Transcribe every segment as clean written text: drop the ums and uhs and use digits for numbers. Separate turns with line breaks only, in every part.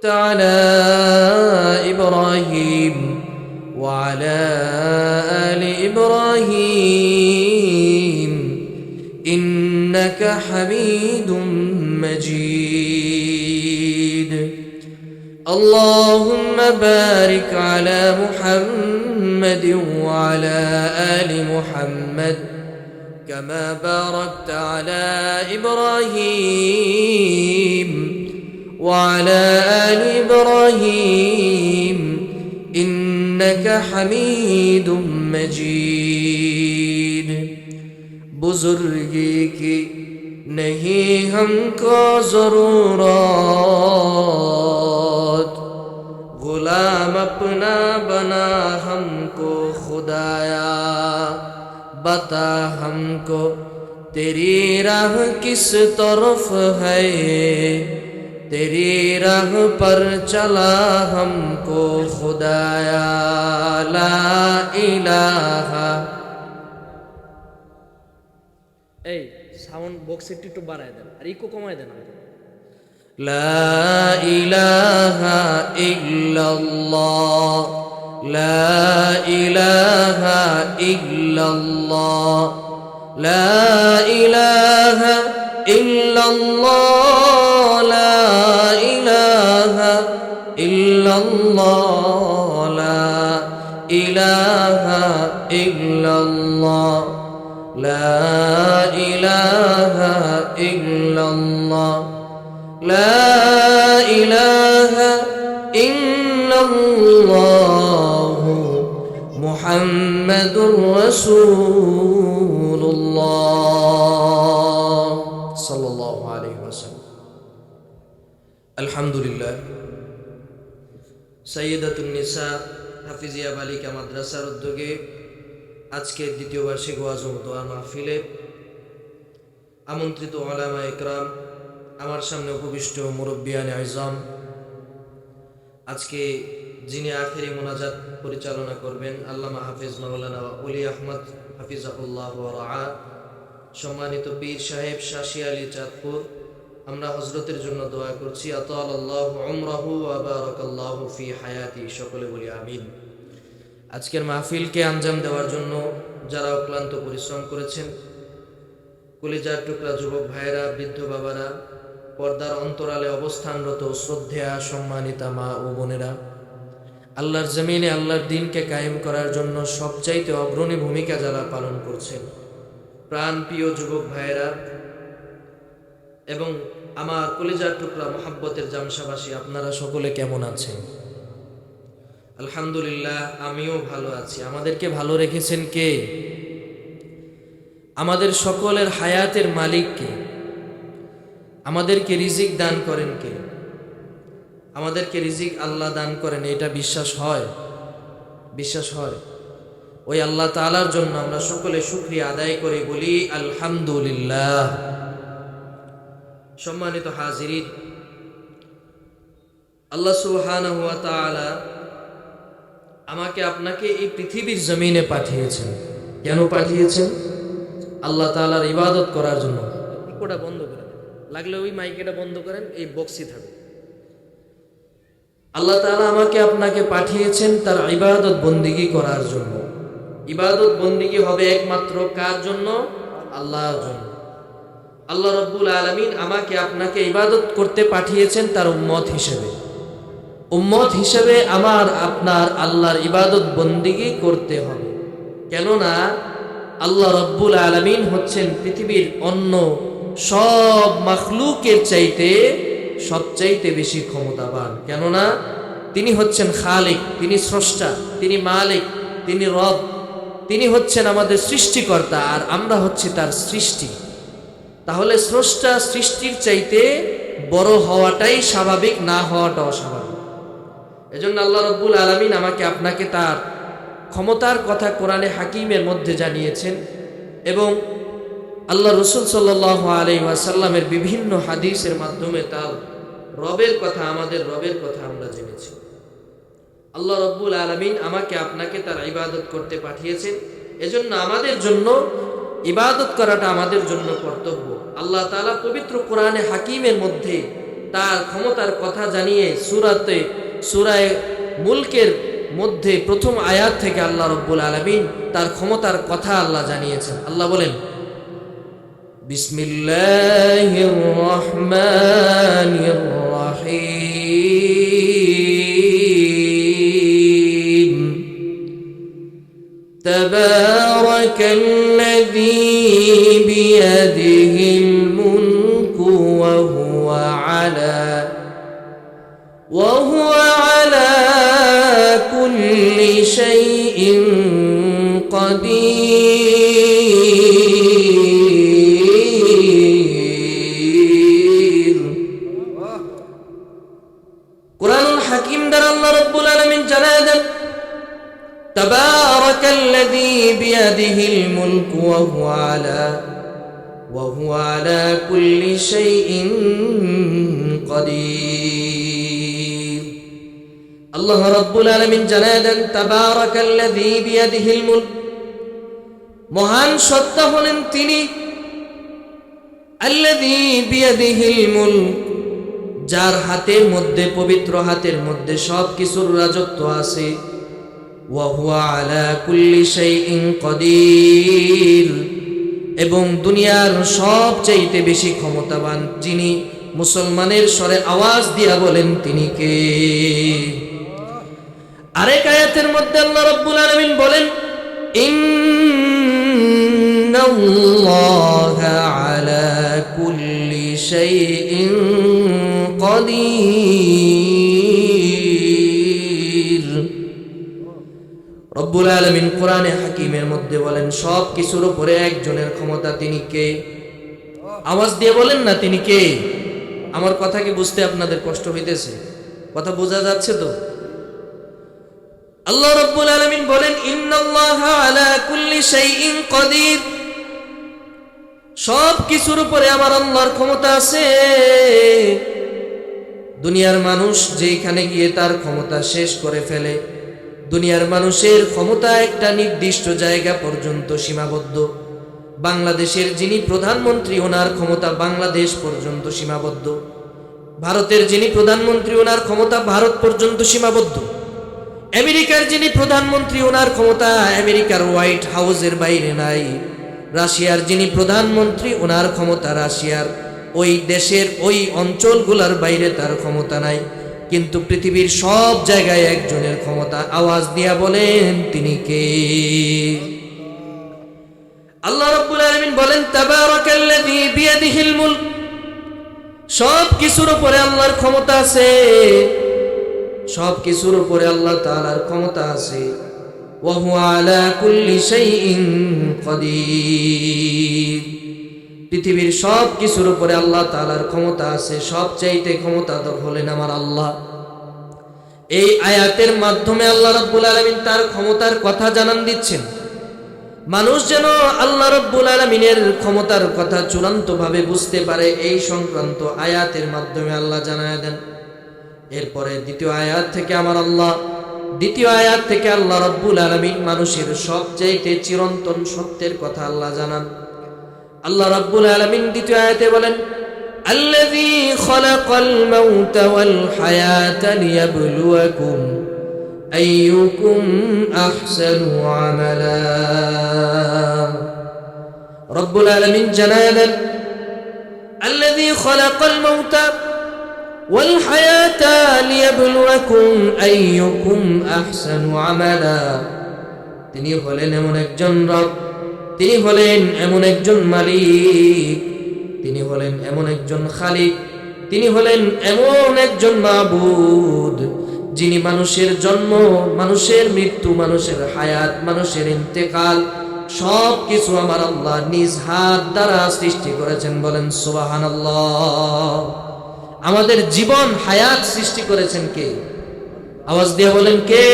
على إبراهيم وعلى آل إبراهيم إنك حميد مجيد. اللهم بارك على محمد وعلى آل محمد كما باركت على إبراهيم وعلى آل إبراهيم إنك حميد مجيد. बुजुर्गी की नहीं हमको ज़रूरत, गुलाम अपना बना हमको खुदाया, बता हमको तेरी राह किस तरफ है, तेरी राह पर चला हमको खुदाया. ला इलाहा.
এই সাউন্ড বক্স একটু বাড়ায় দেন আর ইকো কমায় দেন.
লা ইলাহা ইল্লাল্লাহ, লা ইলাহা ইল্লাল্লাহ, লা ইলাহা ইল্লাল্লাহ, লা ইলাহা ইল্লাল্লাহ, লা ইলাহা ইল্লাল্লাহ, লা ইলাহা ইল্লাল্লাহ, লা ইলাহা ইল্লাল্লাহ, মুহাম্মাদুর রাসূলুল্লাহ সাল্লাল্লাহু আলাইহি ওয়াসাল্লাম. আলহামদুলিল্লাহ. সাইয়্যিদাতুন নিসা হাফিজিয়া বালিকা মাদ্রাসার উদ্যোগে আজকে দ্বিতীয় বার্ষিক ওয়াজ ও দোয়া মাহফিলে আমন্ত্রিত উলামা ইকরাম, আমার সামনে উপবিষ্ট মুরব্বিয়ানে আযম, আজকে যিনি আখেরি মোনাজাত পরিচালনা করবেন আল্লামা হাফিজ মাওলানা ওলি আহমদ হাফিজাহুল্লাহ ওয়া রাআ, সম্মানিত পীর সাহেব শাশি আলী চাঁদপুর, আমরা হযরতের জন্য দোয়া করছি. আতালাল্লাহু উমরাহু ওয়া বারাকাল্লাহু ফি হায়াতি. সকলে বলি আমিন. আজকের মাহফিলকে আঞ্জাম দেওয়ার জন্য যারা অক্লান্ত পরিশ্রম করেছেন, কলিজার টুকরা যুবক ভাইয়েরা, বৃদ্ধ বাবারা, পর্দার অন্তরালে অবস্থানরত শ্রদ্ধেয়া সম্মানিতা মা ও বোনেরা, আল্লাহর জমিনে আল্লাহর দ্বীনকে কায়েম করার জন্য সবচাইতে অগ্রণী ভূমিকা যারা পালন করছেন, প্রাণ প্রিয় যুবক ভাইয়েরা এবং আমার কলিজার টুকরা মহাব্বতের জামশাবাসী, আপনারা সকলে কেমন আছেন? আলহামদুলিল্লাহ, আমিও ভালো আছি. আমাদেরকে ভালো রেখেছেন কে? আমাদের সকলের হায়াতের মালিক কে? আমাদেরকে রিজিক দান করেন কে? আমাদেরকে রিজিক আল্লাহ দান করেন, এটা বিশ্বাস হয়? বিশ্বাস হয়? ওই আল্লাহ তাআলার জন্য আমরা সকলে শুকরিয়া আদায় করে বলি আলহামদুলিল্লাহ. সম্মানিত হাজিরিন, আল্লাহ সুবহানাহু ওয়া তাআলা আমাকে আপনাকে এই পৃথিবীর জমিনে পাঠিয়েছেন. কেন পাঠিয়েছেন? আল্লাহ তাআলার ইবাদত করার জন্য. ইকোটা বন্ধ করে দেন, লাগলে ওই মাইকটা বন্ধ করেন, এই বক্সই থাকবে. আল্লাহ তাআলা আমাকে আপনাকে পাঠিয়েছেন তার ইবাদত বন্দিগি করার জন্য. ইবাদত বন্দিগি হবে একমাত্র কার জন্য? আল্লাহর জন্য. আল্লাহ রাব্বুল আলামিন আমাকে আপনাকে ইবাদত করতে পাঠিয়েছেন তার উম্মত হিসেবে. উম্মত হিসেবে আমার আপনার আল্লাহর ইবাদত বন্দিগি করতে হবে. কেননা আল্লাহ রাব্বুল আলামিন হচ্ছেন পৃথিবীর অন্য সব মাখলুকের চাইতে সবচাইতে বেশি ক্ষমতাবান. কেননা তিনি হচ্ছেন খালিক, তিনি স্রষ্টা, তিনি মালিক, তিনি রব, তিনি হচ্ছেন আমাদের সৃষ্টিকর্তা, আর আমরা হচ্ছি তার সৃষ্টি. তাহলে স্রষ্টা সৃষ্টির চাইতে বড় হওয়াটাই স্বাভাবিক, না হওয়াটা অস্বাভাবিক. এজন্য আল্লাহ রাব্বুল আলামিন আমাকে আপনাকে তার ক্ষমতার কথা কোরআনে হাকিমের মধ্যে জানিয়েছেন এবং আল্লাহ রাসূল সাল্লাল্লাহু আলাইহি ওয়াসাল্লামের বিভিন্ন হাদিসের মাধ্যমে তার রবের কথা, আমাদের রবের কথা আমরা জেনেছি. আল্লাহ রাব্বুল আলামিন আমাকে আপনাকে তার ইবাদত করতে পাঠিয়েছেন. এজন্য আমাদের জন্য ইবাদত করাটা আমাদের জন্য কর্তব্য। আল্লাহ তাআলা পবিত্র কোরআনে হাকিমের মধ্যে তার ক্ষমতার কথা জানিয়ে সূরায়ে মুলকের মধ্যে প্রথম আয়াত থেকে আল্লাহ রাব্বুল আলামিন তার ক্ষমতার কথা আল্লাহ জানিয়েছেন। আল্লাহ বলেন, বিসমিল্লাহির রহমানির রহিম, তাবারাকাল্লাযী বিয়াদিহিল মুলকু ওয়া হুয়া আলা কুল্লি শাইইন কাদির। কুরআনুল হাকিম দ্বারা আল্লাহ রাব্বুল আলামিন জানায় দেন, তাবারাকাল্লাযী বিয়াদিহিল মুলকু ওয়া হুয়া আলা কুল্লি শাইইন কাদির। আল্লাহ রাব্বুল আলামিন জানায় দেন, তাবারাকাল্লাযী বিয়াদিহিল মুলক, মহান সত্তা হলেন তিনি, আল্লাযী বিয়াদিহিল মুলক, যার হাতের মধ্যে, পবিত্র হাতের মধ্যে সব কিছুর রাজত্ব আছে। ওয়া হুয়া আলা কুল্লি শাইইন কাদির, এবং দুনিয়ার সবচেয়ে বেশি ক্ষমতাবান যিনি। মুসলমানের স্বরে আওয়াজ দিয়া বলেন তিনি কে? আরেক আয়াতের মধ্যে আল্লাহ রাব্বুল আলামিন বলেন, ইন্নাল্লাহা আলা কুল্লি শাইইন কাদির। রব্বুল আলামিন কোরআনে হাকিমের মধ্যে বলেন, সব কিছুর উপরে একজনের ক্ষমতা, তিনি কে? আওয়াজ দিয়ে বলেন না, তিনি কে? আমার কথা কি বুঝতে আপনাদের কষ্ট হইতেছে? কথা বোঝা যাচ্ছে তো? আল্লাহ রাব্বুল আলামিন বলেন, ইন্নাল্লাহা আলা কুল্লি শাইইন কাদির, সব কিছুর উপরে আমার আল্লাহর ক্ষমতা আছে। দুনিয়ার মানুষ যেখানে গিয়ে তার ক্ষমতা শেষ করে ফেলে। দুনিয়ার মানুষের ক্ষমতা একটা নির্দিষ্ট জায়গা পর্যন্ত সীমাবদ্ধ। বাংলাদেশের যিনি প্রধানমন্ত্রী, ওনার ক্ষমতা বাংলাদেশ পর্যন্ত সীমাবদ্ধ। ভারতের যিনি প্রধানমন্ত্রী, ওনার ক্ষমতা ভারত পর্যন্ত সীমাবদ্ধ। আমেরিকার যিনি প্রধানমন্ত্রী, ওনার ক্ষমতা আমেরিকার হোয়াইট হাউসের বাইরে নাই। রাশিয়ার যিনি প্রধানমন্ত্রী, ওনার ক্ষমতা রাশিয়ার ওই দেশের ওই অঞ্চলগুলোর বাইরে তার ক্ষমতা নাই। কিন্তু পৃথিবীর সব জায়গায় একজনের ক্ষমতা। আওয়াজ দিয়া বলেন তিনি কে? আল্লাহ রাব্বুল আলামিন বলেন, তাবারাকাল্লাযী বিয়াদিহিল মুলক, সব কিছুর উপরে আল্লাহর ক্ষমতা আছে। সব কিছুর উপরে আল্লাহ তাআলার ক্ষমতা আছে। ওয়া হুয়া আলা কুল্লি শাইইন কাদির, পৃথিবীর সব কিছুর উপরে আল্লাহ তাআলার ক্ষমতা আছে। সবচাইতে ক্ষমতাধর হলেন আমার আল্লাহ। এই আয়াতের মাধ্যমে আল্লাহ রাব্বুল আলামিন তার ক্ষমতার কথা জানান দিচ্ছেন। মানুষ যেন আল্লাহ রাব্বুল আলামিনের ক্ষমতার কথা চূড়ান্তভাবে বুঝতে পারে, এই সংক্রান্ত আয়াতের মাধ্যমে আল্লাহ জানায় দেন। এরপরে দ্বিতীয় আয়াত থেকে আল্লাহ রাব্বুল আলামিন মানুষের সবচাইতে চিরন্তন সত্যের কথা আল্লাহ জানান। আল্লাহ রাব্বুল আলামিন দ্বিতীয় আয়াতে বলেন, আল্লাযী খালাকাল মাউতা ওয়াল হায়াতা লিয়াবলুয়াকুম আইয়ুকুম আহসানু আমালা। রব্বুল আলামিন জানায় দেন, আল্লাযী খালাকাল মাউতা ওয়াল হায়াতা লিয়াবলুয়াকুম আইয়ুকুম আহসানু আমালা। তিনি হলেন এমন একজন রব, তিনি হলেন এমন একজন মালিক, তিনি হলেন এমন একজন খালিক, তিনি হলেন এমন একজন মাবুদ, যিনি মানুষের জন্ম, মানুষের মৃত্যু, মানুষের হায়াত, মানুষের ইন্তেকাল সব কিছু আমার আল্লাহ নিজ হাত দ্বারা সৃষ্টি করেছেন। বলেন সুবহানাল্লাহ। আমাদের জীবন হায়াত সৃষ্টি করেছেন কে? আওয়াজ দিয়ে বলেন কে?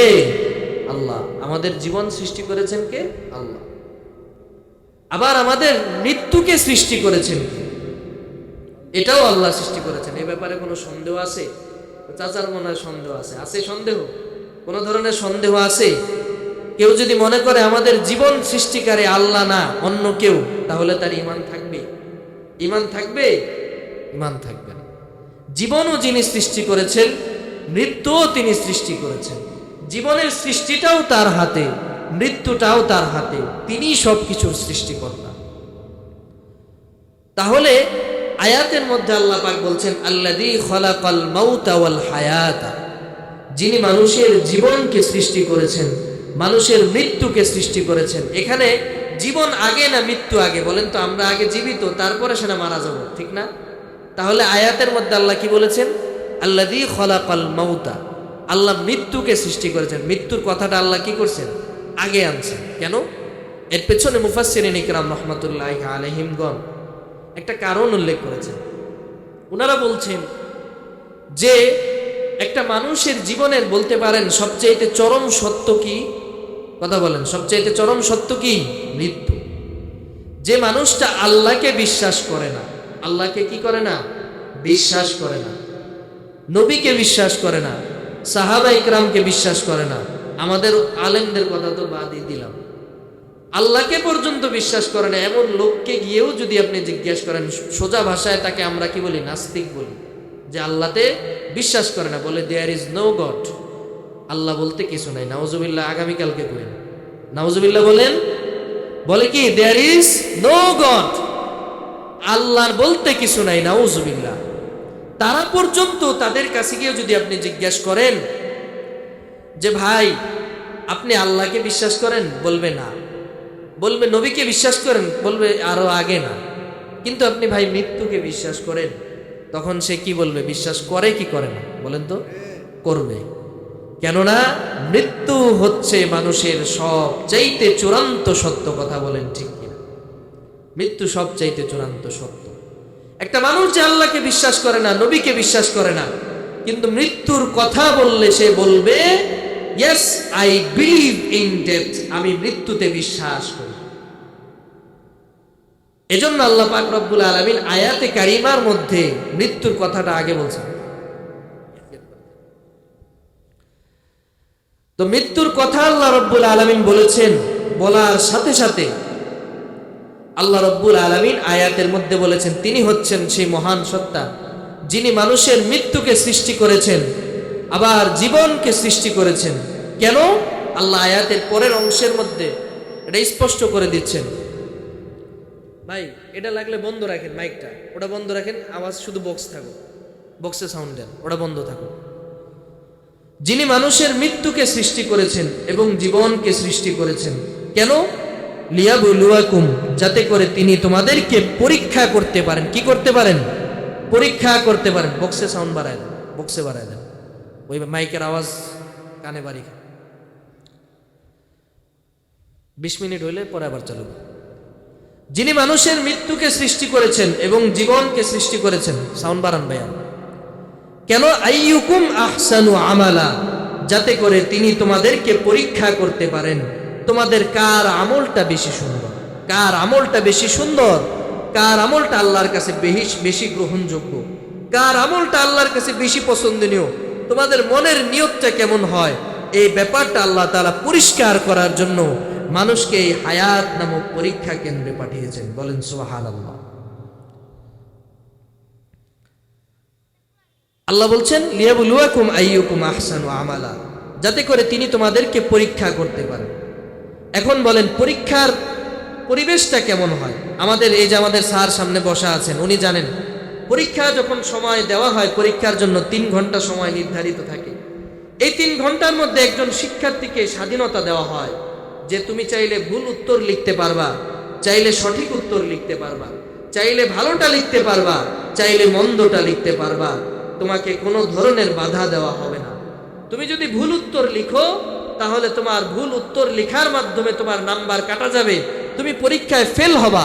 আল্লাহ। আমাদের জীবন সৃষ্টি করেছেন কে? আল্লাহ। আবার আমাদের মৃত্যুকে সৃষ্টি করেছেন কে? এটাও আল্লাহ সৃষ্টি করেছেন। এই ব্যাপারে কোনো সন্দেহ আছে? চাচার মনে হয় সন্দেহ আছে। আছে সন্দেহ? কোন ধরনের সন্দেহ আছে? কেউ যদি মনে করে আমাদের জীবন সৃষ্টিকারী আল্লাহ না অন্য কেউ, তাহলে তার ঈমান থাকবে? ঈমান থাকবে? ঈমান থাকবে না। জীবনও যিনি সৃষ্টি করেছেন, মৃত্যুও তিনি সৃষ্টি করেছেন। জীবনের সৃষ্টিটাও তার হাতে, মৃত্যুটাও তার হাতে, তিনিই সব কিছুর সৃষ্টিকর্তা। তাহলে আয়াতের মধ্যে আল্লাহ পাক বলছেন আল্লাযী খালাকাল মাউতা ওয়াল হায়াতা, যিনি মানুষের জীবনকে সৃষ্টি করেছেন, মানুষের মৃত্যুকে সৃষ্টি করেছেন। এখানে জীবন আগে না মৃত্যু আগে? বলেন তো, আমরা আগে জীবিত, তারপরে সেটা মারা যাব, ঠিক না? তাহলে আয়াতের মধ্যে আল্লাহ কি বলেছেন? আল্লাযী খালাকাল মাউতা, আল্লাহ মৃত্যুকে সৃষ্টি করেছেন। মৃত্যুর কথাটা আল্লাহ কি করছেন? আগে আনছেন। কেন? এর পেছনে মুফাসসিরিন ইকরাম রাহমাতুল্লাহি আলাইহিমগণ একটা কারণ উল্লেখ করেছেন। ওনারা বলছেন যে একটা মানুষের জীবনের বলতে পারেন সবচেয়ে চরম সত্য কি? কথা বলেন, সবচেয়ে চরম সত্য কি? মৃত্যু। যে মানুষটা আল্লাহকে বিশ্বাস করে না, আল্লাহকে কি করে না? বিশ্বাস করে না। নবীকে বিশ্বাস করে না, সাহাবা ইকরামকে বিশ্বাস করে না, আমাদের আলেমদের কথা তো বাদই দিলাম, আল্লাহকে পর্যন্ত বিশ্বাস করে না, এমন লোককে গিয়েও যদি আপনি জিজ্ঞেস করেন, সোজা ভাষায় তাকে আমরা কি বলি? নাস্তিক বলি। যে আল্লাহতে বিশ্বাস করে না, বলে দেয়ার ইজ নো গড, আল্লাহ বলতে কিছু নাই। নাউজুবিল্লাহ, আগামীকালকে করেন নাউজুবিল্লাহ বলেন, বলে কি? দেয়ার ইজ নো গড, আল্লাহর বলতে কিছু নাই, নাউজুবিল্লাহ। তারা পর্যন্ত তাদের কাছে গিয়ে যদি আপনি জিজ্ঞেস করেন যে ভাই আপনি আল্লাহকে বিশ্বাস করেন, বলবে না। বলবে নবীকে বিশ্বাস করেন, বলবে আরো আগে না। কিন্তু আপনি ভাই মৃত্যুকে বিশ্বাস করেন, তখন সে কি বলবে? বিশ্বাস করে কি করে না? বলেন তো? করবে। কেননা মৃত্যু হচ্ছে মানুষের সবচাইতে চূড়ান্ত সত্য। কথা বলেন ঠিক কিনা? মৃত্যু সবচাইতে চূড়ান্ত সত্য। একটা মানুষ যে আল্লাহকে বিশ্বাস করে না, নবীকে বিশ্বাস করে না, কিন্তু মৃত্যুর কথা বললে সে বলবে yes I believe in death, আমি মৃত্যুতে বিশ্বাস করি। এজন্য আল্লাহ পাক রব্বুল আলামিন আয়াতে কারিমার মধ্যে মৃত্যুর কথাটা আগে বলছেন। তো মৃত্যুর কথা আল্লাহ রব্বুল আলামিন বলেছেন, বলার সাথে সাথে আল্লাহ রব্বুল আলামিন আয়াতের মধ্যে বলেছেন তিনি হচ্ছেন সেই মহান সত্তা যিনি মানুষের মৃত্যুকে সৃষ্টি করেছেন, আবার জীবনকে সৃষ্টি করেছেন। কেন? আল্লাহ আয়াতের পরের অংশের মধ্যে এটা স্পষ্ট করে দিচ্ছেন। ভাই এটা লাগলে বন্ধ রাখেন, মাইকটা ওটা বন্ধ রাখেন, আওয়াজ শুধু বক্স থাকুক, বক্সে সাউন্ড দেন, ওটা বন্ধ থাকুক। যিনি মানুষের মৃত্যুকে সৃষ্টি করেছেন এবং জীবনকে সৃষ্টি করেছেন, কেন? লিয়াবলুয়াকুম, যাতে করে তিনি তোমাদেরকে পরীক্ষা করতে পারেন। কি করতে পারেন? পরীক্ষা করতে পারেন। বক্সে সাউন্ড বাড়ায় দেন, বক্সে বাড়ায় দেন, ওই মাইকের আওয়াজ কানে বাড়ি। 20 মিনিট হইলে পরে আবার চালু। যিনি মানুষের মৃত্যুকে সৃষ্টি করেছেন এবং জীবনকে সৃষ্টি করেছেন, সাউন্ড বাড়ান ভাইয়া। কেন? আইয়ুকুম আহসানু আমালা, যাতে করে তিনি তোমাদেরকে পরীক্ষা করতে পারেন তোমাদের কার আমলটা বেশি সুন্দর, কার আমলটা বেশি সুন্দর, কার আমলটা আল্লাহর কাছে বেশি গ্রহণযোগ্য, কার আমলটা আল্লাহর কাছে বেশি পছন্দনীয়, তোমাদের মনের নিয়তটা কেমন হয়, এই ব্যাপারটা আল্লাহ তাআলা পরিষ্কার করার জন্য মানুষকে এই হায়াত নামক পরীক্ষা কেন্দ্রে পাঠিয়েছেন। বলেন সুবহানাল্লাহ। আল্লাহ বলছেন লিয়াবলুয়াকুম আইয়ুকুম আহসানু আমালা, যাতে করে তিনি তোমাদেরকে পরীক্ষা করতে পারেন। এখন বলেন পরীক্ষার পরিবেশটা কেমন হয়? আমাদের এই যে আমাদের স্যার সামনে বসা আছেন, উনি জানেন পরীক্ষা যখন সময় দেওয়া হয়, পরীক্ষার জন্য 3 ঘন্টা সময় নির্ধারিত থাকে। এই 3 ঘন্টার মধ্যে একজন শিক্ষার্থীকে স্বাধীনতা দেওয়া হয় যে তুমি চাইলে ভুল উত্তর লিখতে পারবা, চাইলে সঠিক উত্তর লিখতে পারবা, চাইলে ভালোটা লিখতে পারবা, চাইলে মন্দটা লিখতে পারবা, তোমাকে কোনো ধরনের বাধা দেওয়া হবে না। তুমি যদি ভুল উত্তর লিখো তাহলে তোমার ভুল উত্তর লেখার মাধ্যমে তোমার নাম্বার কাটা যাবে, তুমি পরীক্ষায় ফেল হবা।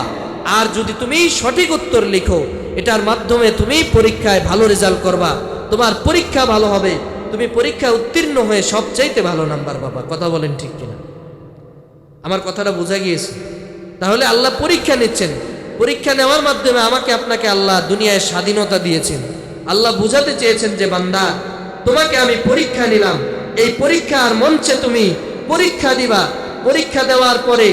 আর যদি তুমি সঠিক উত্তর লিখো, এটার মাধ্যমে তুমি পরীক্ষায় ভালো রেজাল্ট করবা, তোমার পরীক্ষা ভালো হবে, তুমি পরীক্ষায় উত্তীর্ণ হয়ে সবচাইতে ভালো নাম্বার পাবা। কথা বলেন ঠিক কিনা? আমার কথাটা বোঝা গিয়েছে? তাহলে আল্লাহ পরীক্ষা নিচ্ছেন, পরীক্ষা নেওয়ার মাধ্যমে আমাকে আপনাকে আল্লাহ দুনিয়ায় স্বাধীনতা দিয়েছেন। আল্লাহ বুঝাতে চেয়েছেন যে বান্দা, তোমাকে আমি পরীক্ষা নিলাম, এই পরীক্ষার মঞ্চে তুমি পরীক্ষা দিবা, পরীক্ষা দেওয়ার পরে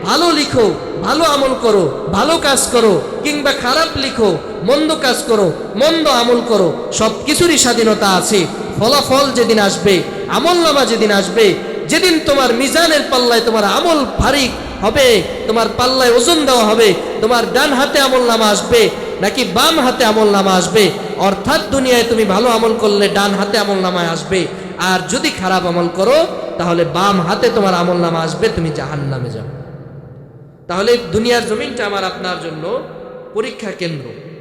ভালো লিখো, ভালো আমল করো, ভালো কাজ করো, কিংবা খারাপ লিখো, মন্দ কাজ করো, মন্দ আমল করো, সব কিছুরই স্বাধীনতা আছে। ফলাফল যেদিন আসবে, আমলনামা যেদিন আসবে, যেদিন তোমার মিজানের পাল্লায় তোমার আমল ভারী হবে, তোমার পাল্লায় ওজন দেওয়া হবে, তোমার ডান হাতে আমলনামা আসবে নাকি বাম হাতে আমলনামা আসবে, অর্থাৎ দুনিয়ায় তুমি ভালো আমল করলে ডান হাতে আমলনামায় আসবে, আর যদি খারাপ আমল করো তাহলে বাম হাতে তোমার আমলনামা আসবে, তুমি জাহান্নামে যাও। তাহলে দুনিয়ার জমিনটা আমার আপনার জন্য পরীক্ষা কেন্দ্র।